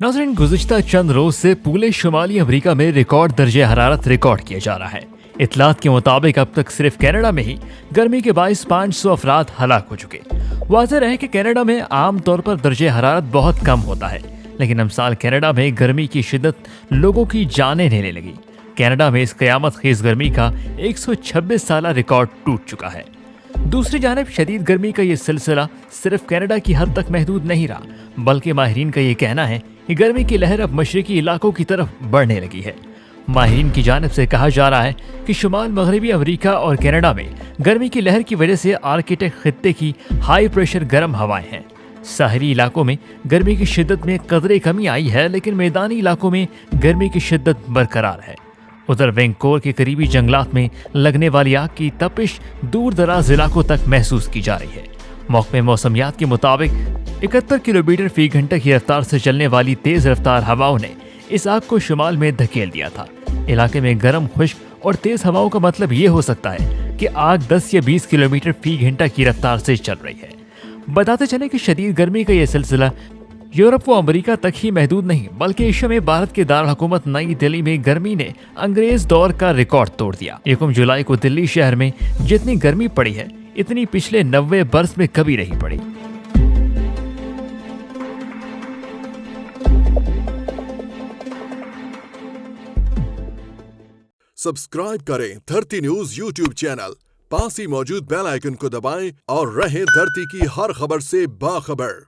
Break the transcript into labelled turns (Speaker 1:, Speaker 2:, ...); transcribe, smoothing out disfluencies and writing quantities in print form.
Speaker 1: नाज़रीन, गुज़िश्ता चंद रोज से पूरे शुमाली अमेरिका में रिकॉर्ड दर्जे हरारत रिकॉर्ड किया जा रहा है। इतलात के मुताबिक अब तक सिर्फ कनाडा में ही गर्मी के बायस 500 अफराद हलाक हो चुके। वाज़ेह है कि कनाडा में आम तौर पर दर्जे हरारत बहुत कम होता है, लेकिन हम साल कनाडा में गर्मी की शिद्दत लोगों की जानें लेने लगी। कनाडा में इस कयामत खेज गर्मी का 126 साला रिकॉर्ड टूट चुका है। दूसरी जानिब शदीद गर्मी का ये सिलसिला सिर्फ कनाडा की हद तक महदूद नहीं रहा, बल्कि माहिरीन का ये कहना है कि गर्मी की लहर अब मशरकी इलाकों की तरफ बढ़ने लगी है। माहिरीन की जानिब से कहा जा रहा है कि शुमाल मगरबी अमेरिका और कनाडा में गर्मी की लहर की वजह से आर्कटिक खित्ते की हाई प्रेशर गर्म हवाएं हैं। साहरी इलाकों में गर्मी की शिद्दत में कदरे कमी आई है, लेकिन मैदानी इलाकों में गर्मी की शिद्दत बरकरार है। उधर वैंकोवर के करीबी जंगलात में लगने वाली आग की तपिश दूर दराज इलाकों तक महसूस की जा रही है। मौसमी मौसमियात के मुताबिक 71 किलोमीटर फी घंटे की रफ्तार से चलने वाली तेज रफ्तार हवाओं ने इस आग को शुमाल में धकेल दिया था। इलाके में गर्म, खुश्क और तेज हवाओं का मतलब ये हो सकता है कि आग 10 या 20 किलोमीटर फी घंटा की रफ्तार से चल रही है। बताते चले कि शदीद गर्मी का यह सिलसिला यूरोप व अमेरिका तक ही महदूद नहीं, बल्कि एशिया में भारत के दारुल हुकूमत नई दिल्ली में गर्मी ने अंग्रेज दौर का रिकॉर्ड तोड़ दिया। 1 जुलाई को दिल्ली शहर में जितनी गर्मी पड़ी है, इतनी पिछले 90 बरस में कभी नहीं पड़ी।
Speaker 2: सब्सक्राइब करें धरती न्यूज यूट्यूब चैनल, पास ही मौजूद बेल आइकन को दबाएं और रहें धरती की हर खबर से बाखबर।